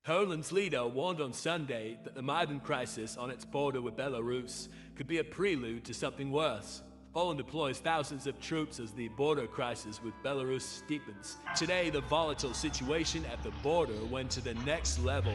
Poland's leader warned on Sunday that the Maidan crisis on its border with Belarus could be a prelude to something worse. Poland deploys thousands of troops as the border crisis with Belarus steepens. Today, the volatile situation at the border went to the next level.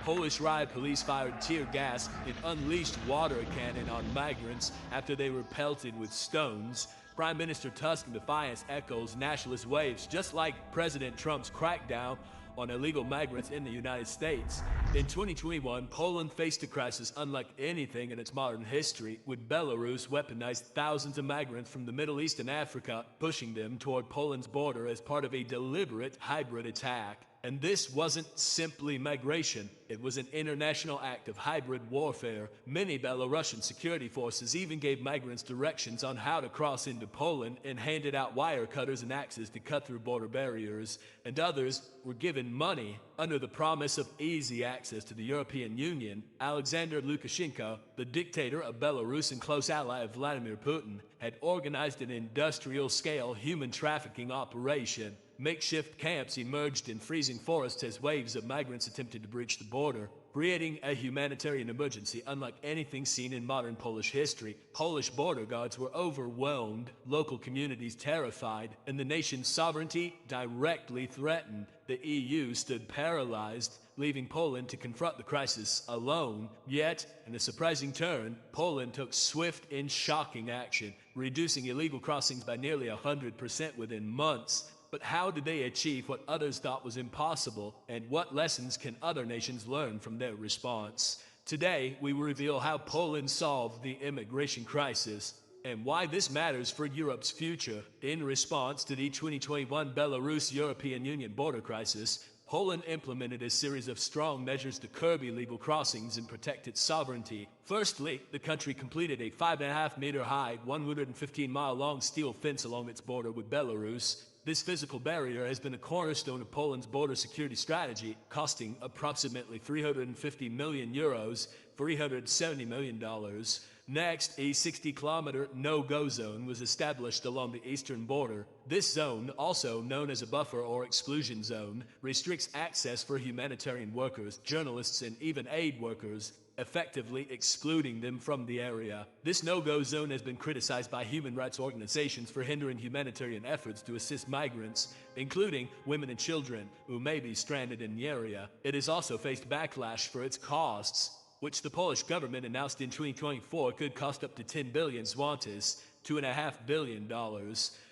Polish riot police fired tear gas and unleashed water cannon on migrants after they were pelted with stones. Prime Minister Tusk in defiance echoes nationalist waves, just like President Trump's crackdown on illegal migrants in the United States. In 2021, Poland faced a crisis unlike anything in its modern history, with Belarus weaponized thousands of migrants from the Middle East and Africa, pushing them toward Poland's border as part of a deliberate hybrid attack. And this wasn't simply migration, it was an international act of hybrid warfare. Many Belarusian security forces even gave migrants directions on how to cross into Poland and handed out wire cutters and axes to cut through border barriers, and others were given money under the promise of easy access to the European Union. Alexander Lukashenko, the dictator of Belarus and close ally of Vladimir Putin, had organized an industrial-scale human trafficking operation. Makeshift camps emerged in freezing forests as waves of migrants attempted to breach the border, creating a humanitarian emergency unlike anything seen in modern Polish history. Polish border guards were overwhelmed, local communities terrified, and the nation's sovereignty directly threatened. The EU stood paralyzed, leaving Poland to confront the crisis alone. Yet, in a surprising turn, Poland took swift and shocking action, reducing illegal crossings by nearly 100% within months. But how did they achieve what others thought was impossible, and what lessons can other nations learn from their response? Today, we will reveal how Poland solved the immigration crisis and why this matters for Europe's future. In response to the 2021 Belarus-European Union border crisis, Poland implemented a series of strong measures to curb illegal crossings and protect its sovereignty. Firstly, the country completed a 5.5-meter high, 115-mile-long steel fence along its border with Belarus. This physical barrier has been a cornerstone of Poland's border security strategy, costing approximately €350 million, $370 million. Next, a 60-kilometer no-go zone was established along the eastern border. This zone, also known as a buffer or exclusion zone, restricts access for humanitarian workers, journalists, and even aid workers, effectively excluding them from the area. This no-go zone has been criticized by human rights organizations for hindering humanitarian efforts to assist migrants, including women and children who may be stranded in the area. It has also faced backlash for its costs, which the Polish government announced in 2024 could cost up to 10 billion zlotys, $2.5 billion.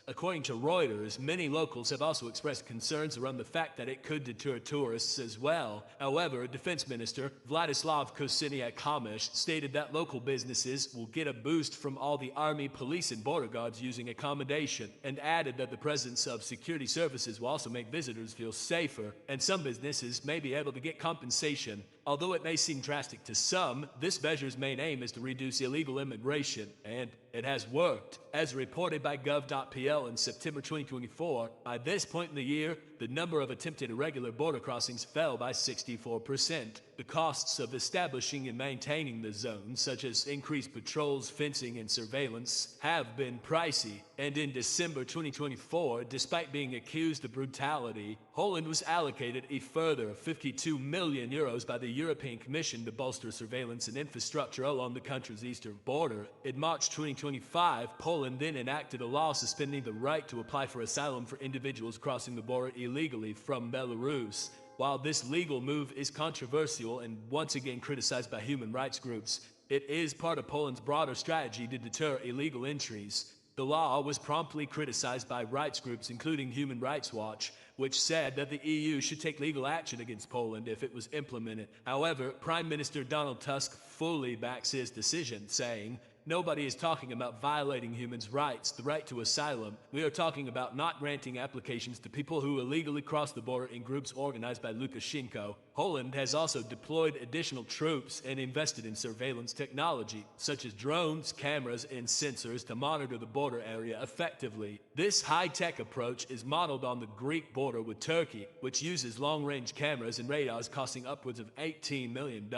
According to Reuters, many locals have also expressed concerns around the fact that it could deter tourists as well. However, Defense Minister Władysław Kosiniak-Kamysz stated that local businesses will get a boost from all the army, police, and border guards using accommodation, and added that the presence of security services will also make visitors feel safer, and some businesses may be able to get compensation. Although it may seem drastic to some, this measure's main aim is to reduce illegal immigration, and it has worked. As reported by gov.pl in September 2024, by this point in the year, the number of attempted irregular border crossings fell by 64%. The costs of establishing and maintaining the zone, such as increased patrols, fencing, and surveillance, have been pricey. And in December 2024, despite being accused of brutality, Poland was allocated a further €52 million by the European Commission to bolster surveillance and infrastructure along the country's eastern border. In March 2025, Poland then enacted a law suspending the right to apply for asylum for individuals crossing the border illegally from Belarus. While this legal move is controversial and once again criticized by human rights groups, it is part of Poland's broader strategy to deter illegal entries. The law was promptly criticized by rights groups including Human Rights Watch, which said that the EU should take legal action against Poland if it was implemented. However, Prime Minister Donald Tusk fully backs his decision, saying, "Nobody is talking about violating human rights, the right to asylum. We are talking about not granting applications to people who illegally cross the border in groups organized by Lukashenko." Poland has also deployed additional troops and invested in surveillance technology, such as drones, cameras, and sensors to monitor the border area effectively. This high-tech approach is modeled on the Greek border with Turkey, which uses long-range cameras and radars costing upwards of $18 million.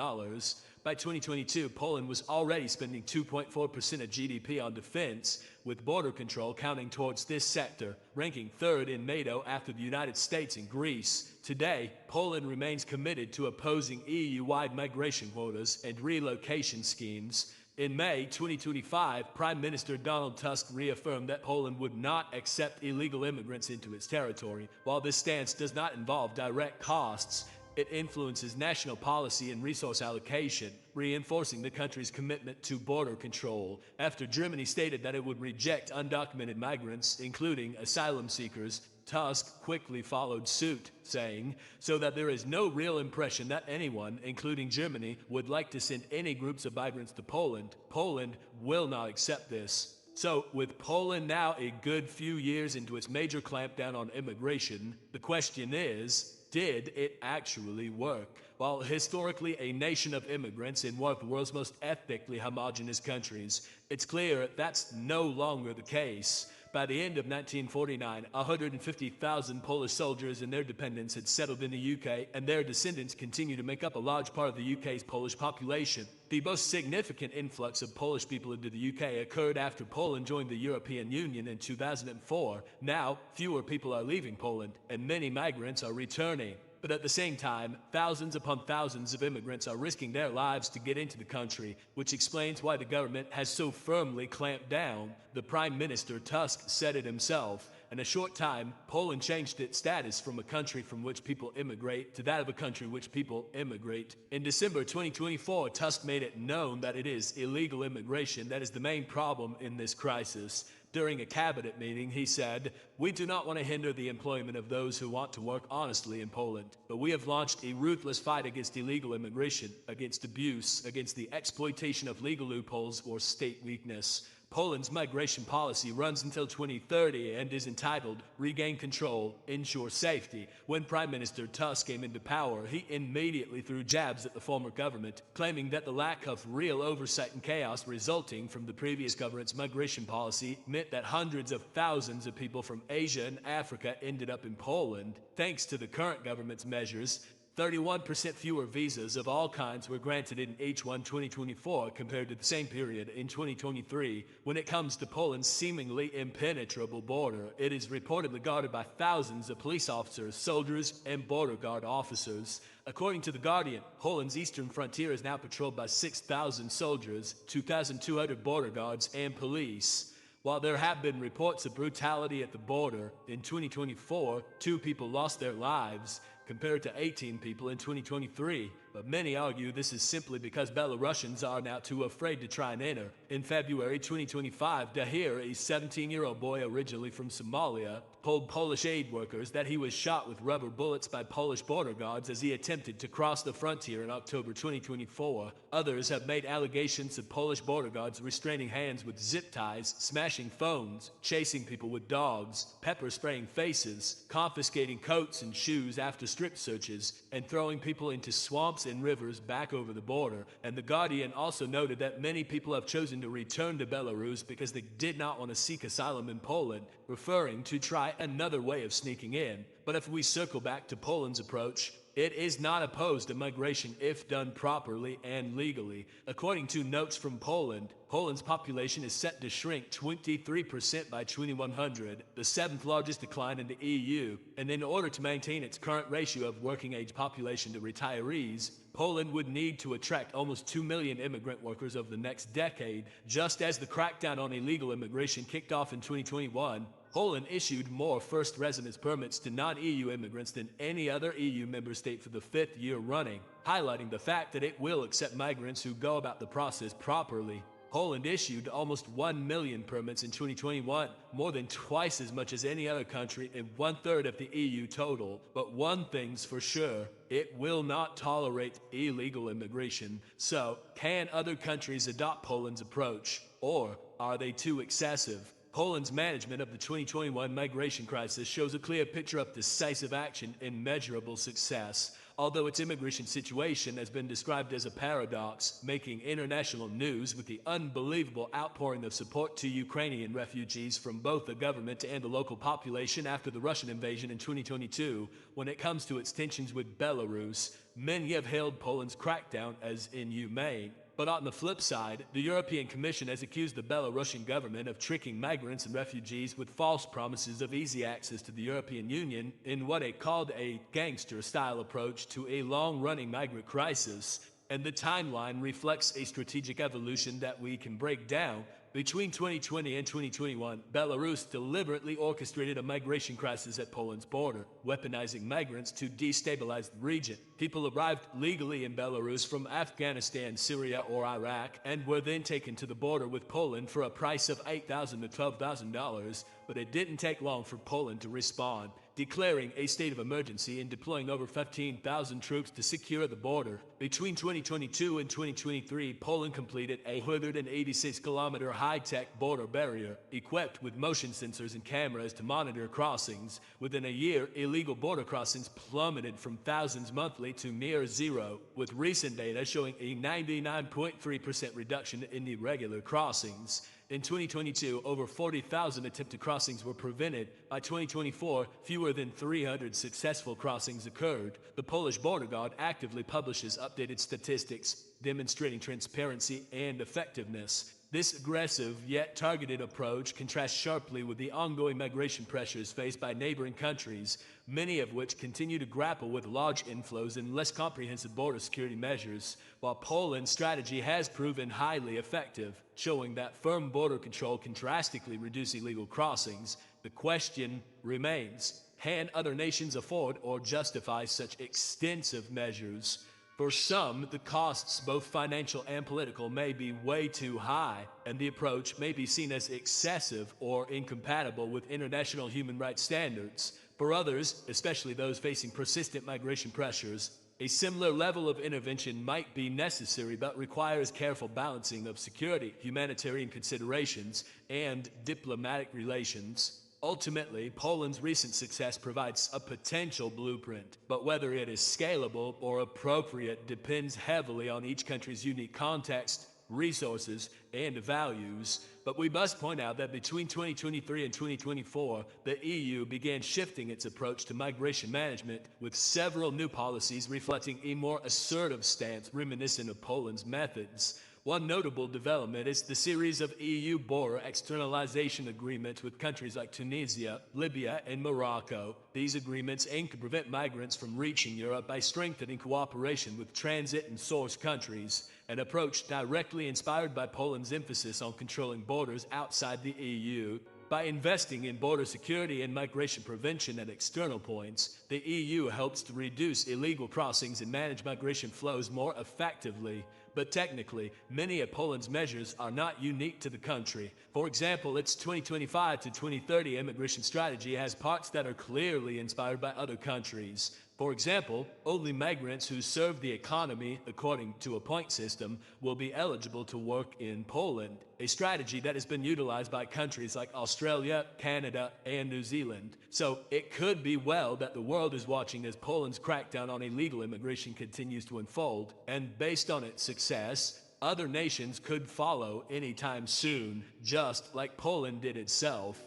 By 2022, Poland was already spending 2.4% of GDP on defense, with border control counting towards this sector, ranking third in NATO after the United States and Greece. Today, Poland remains committed to opposing EU-wide migration quotas and relocation schemes. In May 2025, Prime Minister Donald Tusk reaffirmed that Poland would not accept illegal immigrants into its territory. While this stance does not involve direct costs, it influences national policy and resource allocation, reinforcing the country's commitment to border control. After Germany stated that it would reject undocumented migrants, including asylum seekers, Tusk quickly followed suit, saying, "So that there is no real impression that anyone, including Germany, would like to send any groups of migrants to Poland. Poland will not accept this." So, with Poland now a good few years into its major clampdown on immigration, the question is, did it actually work? While historically a nation of immigrants in one of the world's most ethnically homogeneous countries, it's clear that's no longer the case. By the end of 1949, 150,000 Polish soldiers and their dependents had settled in the UK, and their descendants continue to make up a large part of the UK's Polish population. The most significant influx of Polish people into the UK occurred after Poland joined the European Union in 2004. Now, fewer people are leaving Poland, and many migrants are returning. But at the same time, thousands upon thousands of immigrants are risking their lives to get into the country, which explains why the government has so firmly clamped down. The Prime Minister Tusk said it himself. In a short time, Poland changed its status from a country from which people immigrate to that of a country which people immigrate. In December 2024, Tusk made it known that it is illegal immigration that is the main problem in this crisis. During a cabinet meeting, he said, "We do not want to hinder the employment of those who want to work honestly in Poland, but we have launched a ruthless fight against illegal immigration, against abuse, against the exploitation of legal loopholes or state weakness." Poland's migration policy runs until 2030 and is entitled Regain Control, Ensure Safety. When Prime Minister Tusk came into power, he immediately threw jabs at the former government, claiming that the lack of real oversight and chaos resulting from the previous government's migration policy meant that hundreds of thousands of people from Asia and Africa ended up in Poland. Thanks to the current government's measures, 31% fewer visas of all kinds were granted in H1 2024 compared to the same period in 2023. When it comes to Poland's seemingly impenetrable border, it is reportedly guarded by thousands of police officers, soldiers, and border guard officers. According to The Guardian, Poland's eastern frontier is now patrolled by 6,000 soldiers, 2,200 border guards, and police. While there have been reports of brutality at the border, in 2024, 2 people lost their lives, compared to 18 people in 2023. But many argue this is simply because Belarusians are now too afraid to try and enter. In February 2025, Dahir, a 17-year-old boy originally from Somalia, told Polish aid workers that he was shot with rubber bullets by Polish border guards as he attempted to cross the frontier in October 2024. Others have made allegations of Polish border guards restraining hands with zip ties, smashing phones, chasing people with dogs, pepper spraying faces, confiscating coats and shoes after strip searches, and throwing people into swamps and rivers back over the border. And The Guardian also noted that many people have chosen to return to Belarus because they did not want to seek asylum in Poland, referring to try another way of sneaking in. But if we circle back to Poland's approach, it is not opposed to migration if done properly and legally. According to notes from Poland, Poland's population is set to shrink 23% by 2100, the 7th largest decline in the EU, and in order to maintain its current ratio of working-age population to retirees, Poland would need to attract almost 2 million immigrant workers over the next decade. Just as the crackdown on illegal immigration kicked off in 2021, Poland issued more first residence permits to non-EU immigrants than any other EU member state for the 5th year running, highlighting the fact that it will accept migrants who go about the process properly. Poland issued almost 1 million permits in 2021, more than twice as much as any other country and 1/3 of the EU total. But one thing's for sure, it will not tolerate illegal immigration. So, can other countries adopt Poland's approach, or are they too excessive? Poland's management of the 2021 migration crisis shows a clear picture of decisive action and measurable success. Although its immigration situation has been described as a paradox, making international news with the unbelievable outpouring of support to Ukrainian refugees from both the government and the local population after the Russian invasion in 2022, when it comes to its tensions with Belarus, many have hailed Poland's crackdown as inhumane. But on the flip side, the European Commission has accused the Belarusian government of tricking migrants and refugees with false promises of easy access to the European Union in what it called a gangster-style approach to a long-running migrant crisis. And the timeline reflects a strategic evolution that we can break down. Between 2020 and 2021, Belarus deliberately orchestrated a migration crisis at Poland's border, weaponizing migrants to destabilize the region. People arrived legally in Belarus from Afghanistan, Syria, or Iraq, and were then taken to the border with Poland for a price of $8,000 to $12,000, but it didn't take long for Poland to respond, declaring a state of emergency and deploying over 15,000 troops to secure the border. Between 2022 and 2023, Poland completed a 186-kilometer high-tech border barrier, equipped with motion sensors and cameras to monitor crossings. Within a year, illegal border crossings plummeted from thousands monthly to near zero, with recent data showing a 99.3% reduction in irregular crossings. In 2022, over 40,000 attempted crossings were prevented. By 2024, fewer than 300 successful crossings occurred. The Polish Border Guard actively publishes updated statistics demonstrating transparency and effectiveness. This aggressive yet targeted approach contrasts sharply with the ongoing migration pressures faced by neighboring countries, many of which continue to grapple with large inflows and less comprehensive border security measures, while Poland's strategy has proven highly effective, showing that firm border control can drastically reduce illegal crossings. The question remains, can other nations afford or justify such extensive measures? For some, the costs, both financial and political, may be way too high, and the approach may be seen as excessive or incompatible with international human rights standards. For others, especially those facing persistent migration pressures, a similar level of intervention might be necessary but requires careful balancing of security, humanitarian considerations, and diplomatic relations. Ultimately, Poland's recent success provides a potential blueprint, but whether it is scalable or appropriate depends heavily on each country's unique context, resources, and values. But we must point out that between 2023 and 2024, the EU began shifting its approach to migration management, with several new policies reflecting a more assertive stance reminiscent of Poland's methods. One notable development is the series of EU border externalization agreements with countries like Tunisia, Libya, and Morocco. These agreements aim to prevent migrants from reaching Europe by strengthening cooperation with transit and source countries, an approach directly inspired by Poland's emphasis on controlling borders outside the EU. By investing in border security and migration prevention at external points, the EU helps to reduce illegal crossings and manage migration flows more effectively. But technically, many of Poland's measures are not unique to the country. For example, its 2025 to 2030 immigration strategy has parts that are clearly inspired by other countries. For example, only migrants who serve the economy according to a point system will be eligible to work in Poland, a strategy that has been utilized by countries like Australia, Canada, and New Zealand. So it could be well that the world is watching as Poland's crackdown on illegal immigration continues to unfold, and based on its success, other nations could follow anytime soon, just like Poland did itself.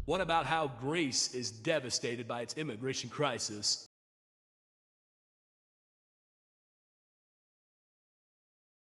What about how Greece is devastated by its immigration crisis?